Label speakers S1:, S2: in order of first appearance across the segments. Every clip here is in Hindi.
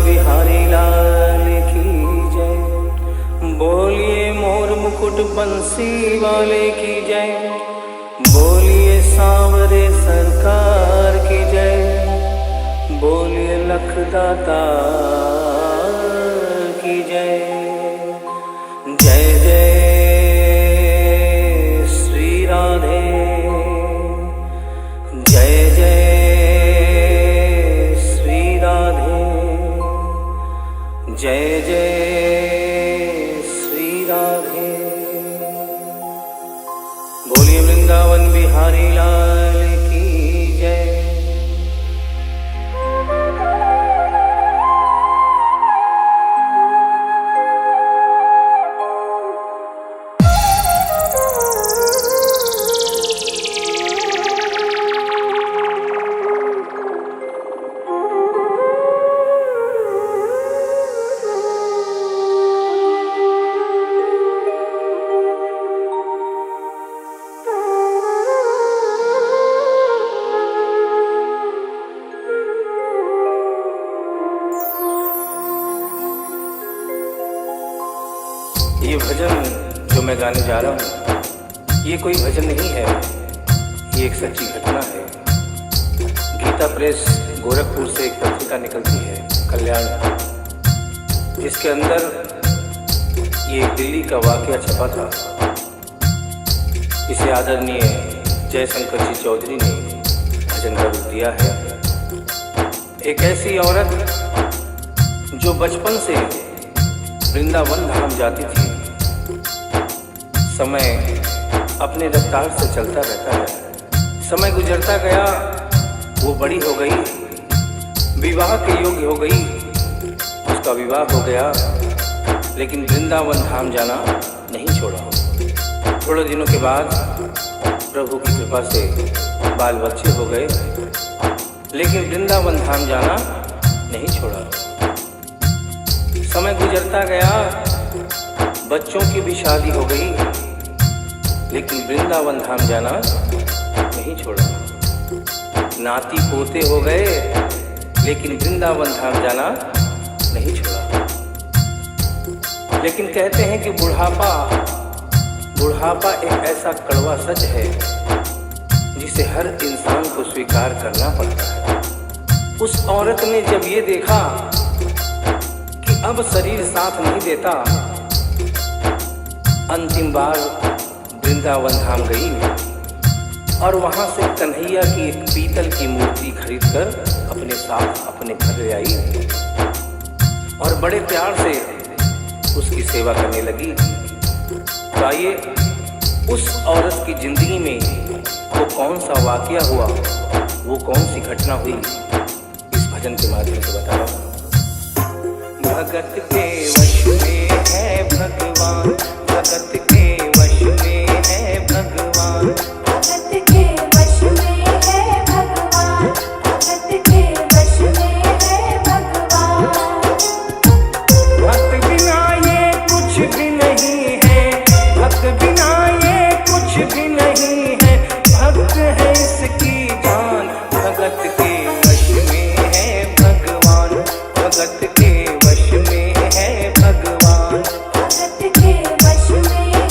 S1: बिहारी लाल की जय। बोलिए मोर मुकुट बंसी वाले की जय। बोलिए सांवरे सरकार की जय। बोलिए लखदाता की जय। जय जय श्री राधे। जय जय श्री राधे। जय जय श्री राधे। बोलिए वृंदावन बिहारी लाल की जय। ये भजन जो मैं गाने जा रहा हूँ, ये कोई भजन नहीं है, ये एक सच्ची घटना है। गीता प्रेस गोरखपुर से एक पत्रिका निकलती है कल्याण, जिसके अंदर ये दिल्ली का वाकया छपा था। इसे आदरणीय जयशंकर जी चौधरी ने भजन का रूप दिया है। एक ऐसी औरत जो बचपन से वृंदावन धाम जाती थी। समय अपने रफ्तार से चलता रहता है। समय गुजरता गया, वो बड़ी हो गई, विवाह के योग्य हो गई, उसका विवाह हो गया, लेकिन वृंदावन धाम जाना नहीं छोड़ा। थोड़े दिनों के बाद प्रभु की कृपा से बाल बच्चे हो गए, लेकिन वृंदावन धाम जाना नहीं छोड़ा। समय गुजरता गया, बच्चों की भी शादी हो गई, लेकिन वृंदावन धाम जाना नहीं छोड़ा। नाती पोते हो गए, लेकिन वृंदावन धाम जाना नहीं छोड़ा। लेकिन कहते हैं कि बुढ़ापा एक ऐसा कड़वा सच है जिसे हर इंसान को स्वीकार करना पड़ता है। उस औरत ने जब ये देखा कि अब शरीर साथ नहीं देता, अंतिम बार वृंदावन धाम गई और वहां से कन्हैया की एक पीतल की मूर्ति खरीदकर अपने साथ अपने घर ले आई और बड़े प्यार से उसकी सेवा करने लगी। तो आइए उस औरत की जिंदगी में वो कौन सा वाकया हुआ, वो कौन सी घटना हुई, इस भजन के माध्यम से बता रहा हूँ। भगत के वश में है भगवान, भगत के वश में है भगवान,
S2: भगत के वश में है भगवान, भगत के वश में है भगवान।
S1: भक्त बिना ये कुछ भी नहीं है, भक्त बिना ये कुछ भी नहीं है, भक्त है इसकी जान। भगत के वश में है भगवान, भगत के वश में है भगवान,
S2: भगत के वश में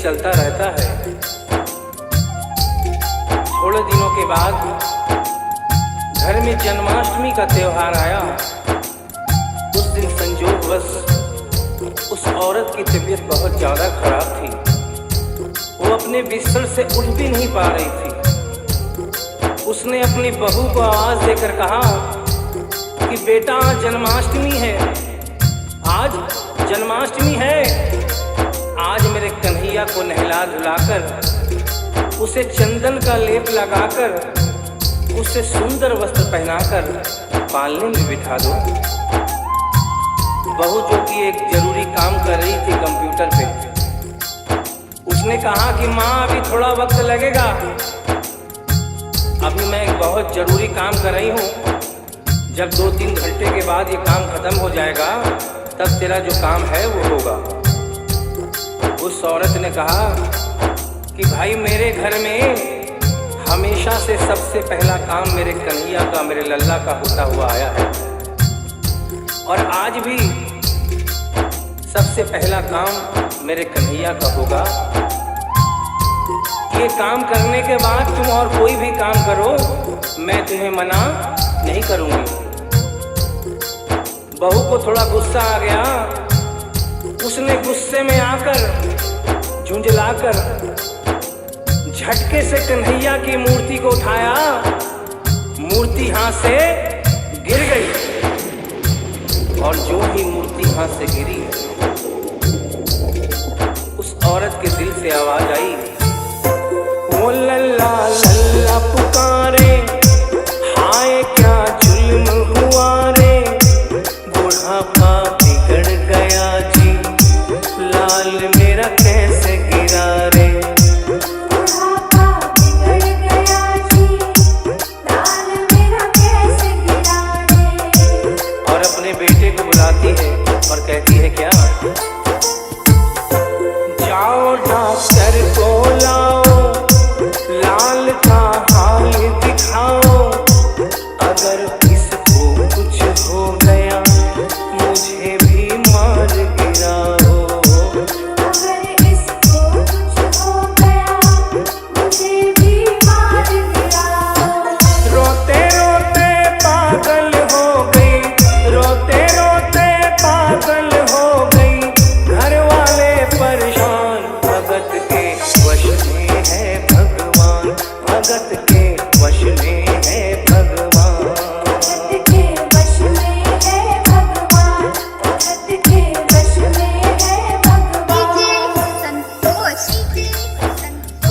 S1: चलता रहता है। थोड़े दिनों के बाद घर में जन्माष्टमी का त्योहार आया। उस दिन संजोगवश उस औरत की तबीयत बहुत ज़्यादा खराब थी। वो अपने बिस्तर से उठ भी नहीं पा रही थी। उसने अपनी बहू को आवाज़ देकर कहा कि बेटा, आज जन्माष्टमी है, आज जन्माष्टमी है। आज मेरे कन्हैया को नहला धुलाकर, उसे चंदन का लेप लगाकर, उसे सुंदर वस्त्र पहनाकर पालने में बिठा दो। बहू जो कि एक जरूरी काम कर रही थी कंप्यूटर पे, उसने कहा कि माँ अभी थोड़ा वक्त लगेगा, अभी मैं एक बहुत जरूरी काम कर रही हूँ। जब 2-3 घंटे के बाद ये काम खत्म हो जाएगा तब तेरा जो काम है वो होगा। उस औरत ने कहा कि भाई, मेरे घर में हमेशा से सबसे पहला काम मेरे कन्हैया का, मेरे लल्ला का होता हुआ आया है, और आज भी सबसे पहला काम मेरे कन्हैया का होगा। ये काम करने के बाद तुम और कोई भी काम करो, मैं तुम्हें मना नहीं करूंगी। बहू को थोड़ा गुस्सा आ गया। उसने गुस्से में आकर, झुंझलाकर झटके से कन्हैया की मूर्ति को उठाया। मूर्ति हाथ से गिर गई, और जो ही मूर्ति हाथ से गिरी, उस औरत के दिल से आवाज आई, वो लल्ला लल्ला पुकारे, हाय क्या जुल्म हुआ रे, बुढ़ापा बिगड़ गया जी, लाल मेरा कैसे गिरा रे।
S2: बुढ़ापा बिगड़ गया जी, लाल मेरा कैसे गिरा रे।
S1: और अपने बेटे को बुलाती है और कहती है क्या, जाओ डॉक्टर को लाओ, लाल का हाल दिखाओ, अगर इसको कुछ हो गया मुझे भी मार गिराओ।
S2: अगर इसको कुछ हो गया मुझे भी मार गिराओ।
S1: रोते रोते पागल हो गई, रोते रोते पागल हो गई, घर वाले परेशान, भगत के वश में है भगवान, भगत के वश में है भगवान।
S2: भगत के वश में है भगवान, भगत के वश में है भगवान।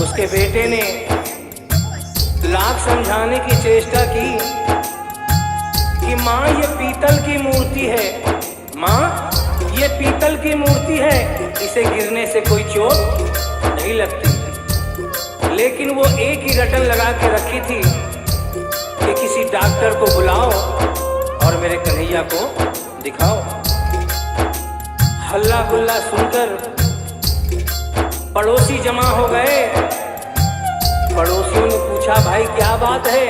S1: उसके बेटे ने लाख समझाने की चेष्टा की कि माँ, ये पीतल की मूर्ति है, माँ ये पीतल की मूर्ति है, इसे गिरने से कोई चोट नहीं लगती। लेकिन वो एक ही रटन लगा के रखी थी कि किसी डॉक्टर को बुलाओ और मेरे कन्हैया को दिखाओ। हल्ला गुल्ला सुनकर पड़ोसी जमा हो गए। पड़ोसियों ने पूछा, भाई क्या बात है?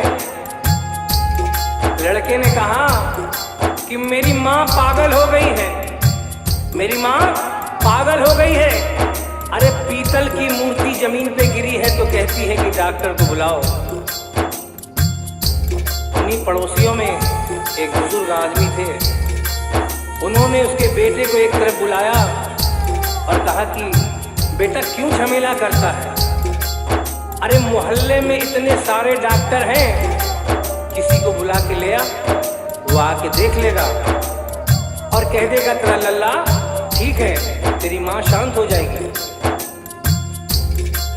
S1: लड़के ने कहा कि मेरी माँ पागल हो गई है, मेरी माँ पागल हो गई है। अरे पीतल की मूर्ति जमीन पे गिरी है तो कहती है कि डॉक्टर को बुलाओ। उन्हीं पड़ोसियों में एक बुजुर्ग आदमी थे। उन्होंने उसके बेटे को एक तरफ बुलाया और कहा कि बेटा क्यों झमेला करता है? अरे मोहल्ले में इतने सारे डॉक्टर हैं, किसी को बुला के ले आ, वो आके देख लेगा और कह देगा तेरा लल्ला ठीक है, तेरी माँ शांत हो जाएगी।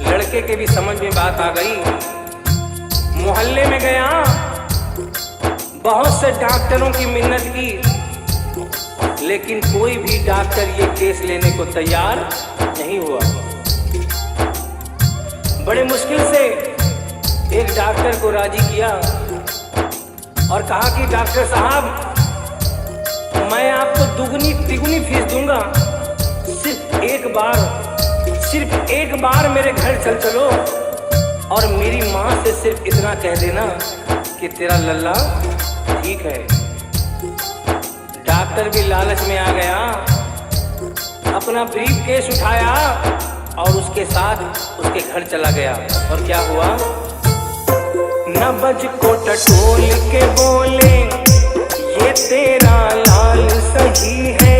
S1: लड़के के भी समझ में बात आ गई। मोहल्ले में गया, बहुत से डॉक्टरों की मिन्नत की, लेकिन कोई भी डॉक्टर ये केस लेने को तैयार नहीं हुआ। बड़े मुश्किल से एक डॉक्टर को राजी किया और कहा कि डॉक्टर साहब, मैं आपको दुगनी तिगुनी फीस दूंगा, सिर्फ एक बार मेरे घर चल चलो और मेरी माँ से सिर्फ इतना कह देना कि तेरा लल्ला ठीक है। डॉक्टर भी लालच में आ गया, अपना ब्रीफ केस उठाया और उसके साथ उसके घर चला गया। और क्या हुआ? नबज को टटोल के बोले, ये तेरा लाल सही है,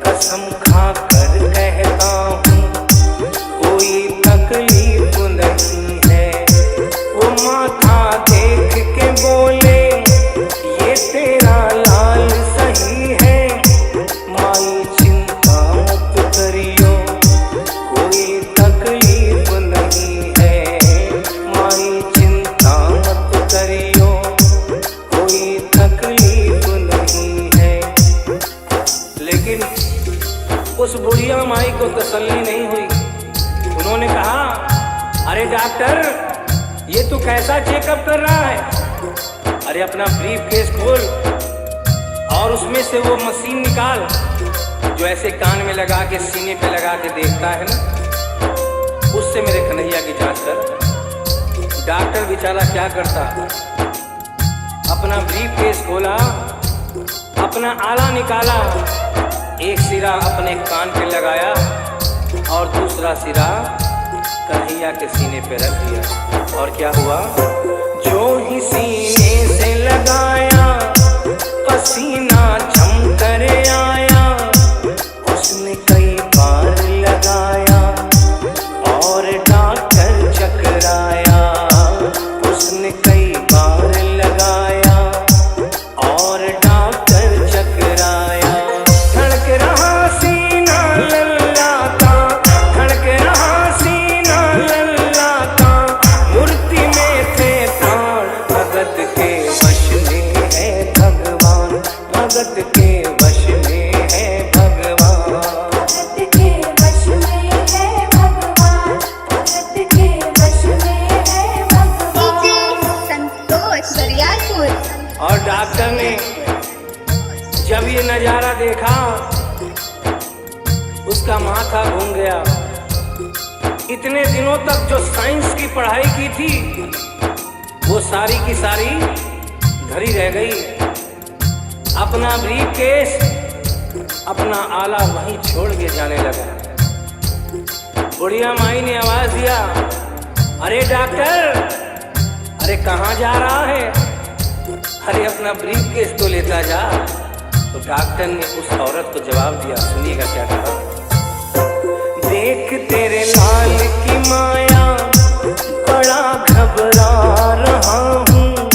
S1: कसम खा कर कहता हूँ कोई तकलीफ नहीं है। वो माथा देख के बोले, ये तेरा लाल सही है, माई चिंता मत करियो कोई तकलीफ नहीं है, माई चिंता मत करियो कोई तकलीफ नहीं है। लेकिन उस बुढ़िया माई को तसल्ली नहीं हुई। उन्होंने कहा, अरे डॉक्टर, ये तू कैसा चेकअप कर रहा है? अरे अपना ब्रीफ केस खोल और उसमें से वो मशीन निकाल जो ऐसे कान में लगा के सीने पे लगा के देखता है ना, उससे मेरे कन्हैया की जांच कर। डॉक्टर बेचारा क्या करता, अपना ब्रीफ केस खोला, अपना आला निकाला, एक सिरा अपने कान पे लगाया और दूसरा सिरा कन्हैया के सीने पे रख दिया। और क्या हुआ? जो ही सीने से लगाया, पसीना जम कर आया, उसने कई बार लगाया और डॉक्टर चकराया, उसने कई बार लगाया और डॉक्टर चकराया। धड़क रहा सीना लल्ला का, धड़क रहा सीना लल्ला का, मूर्ति में थे प्राण, भगत के वश में है भगवान, भगत के वश में है भगवान।
S2: भगत के वश में है भगवान, भगत के वश में है भगवान।
S3: संतोष बरियारपुर।
S1: और डॉक्टर ने जब ये नजारा देखा, उसका माथा घूम गया। इतने दिनों तक जो साइंस की पढ़ाई की थी, वो सारी की सारी धरी रह गई। अपना ब्रीफ केस, अपना आला वहीं छोड़ के जाने लगा। बुढ़िया माई ने आवाज दिया, अरे डॉक्टर, अरे कहाँ जा रहा है? अरे अपना ब्रीफ केस तो लेता जा। तो डॉक्टर ने उस औरत को जवाब दिया, सुनिएगा क्या कहा। देख तेरे लाल की माया, बड़ा घबरा रहा हूँ,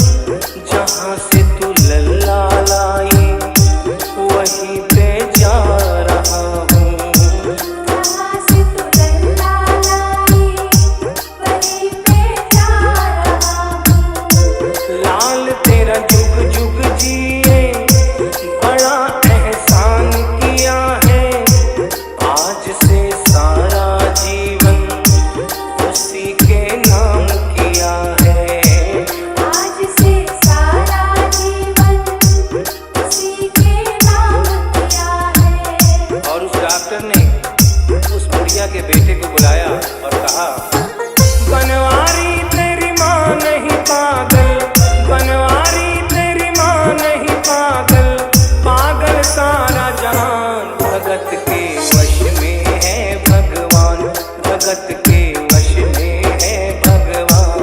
S1: जहाँ से तू लल्ला लाई वहीं पे जा रहा हूँ।
S2: जहाँ से तू लल्ला लाई वहीं पे जा रहा हूँ।
S1: लाल तेरा जुग जुग जिए, बड़ा एहसान किया है, आज से सारा जीवन उसी के नाम किया है।
S2: आज से सारा जीवन उसी के नाम किया है।
S1: और उस डॉक्टर ने उस बुढ़िया के बेटे को बुलाया और कहा, बनवारी तेरी माँ नहीं पागल, बनवारी तेरी माँ नहीं पागल, पागल सारा जहान, भगत के वश में है भगवान, भगत के वश में है भगवान।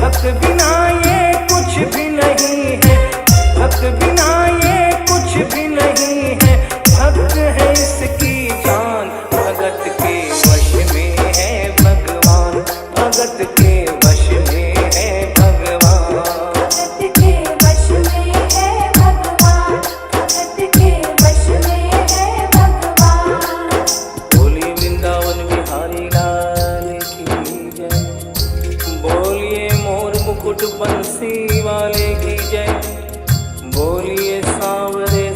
S1: भक्त बिना ये कुछ भी नहीं है, भक्त बिना ये कुछ भी नहीं है, भक्त है इसकी जान, भगत के वश में है भगवान, भगत के वश में है भगवान।
S2: भगत के वश में है भगवान, भगत के वश में है भगवान।
S1: बोलिए वृंदावन बिहारी लाल की जय, बोलिए मोर मुकुट बंसी वाले की जय, बोलिए सांवरे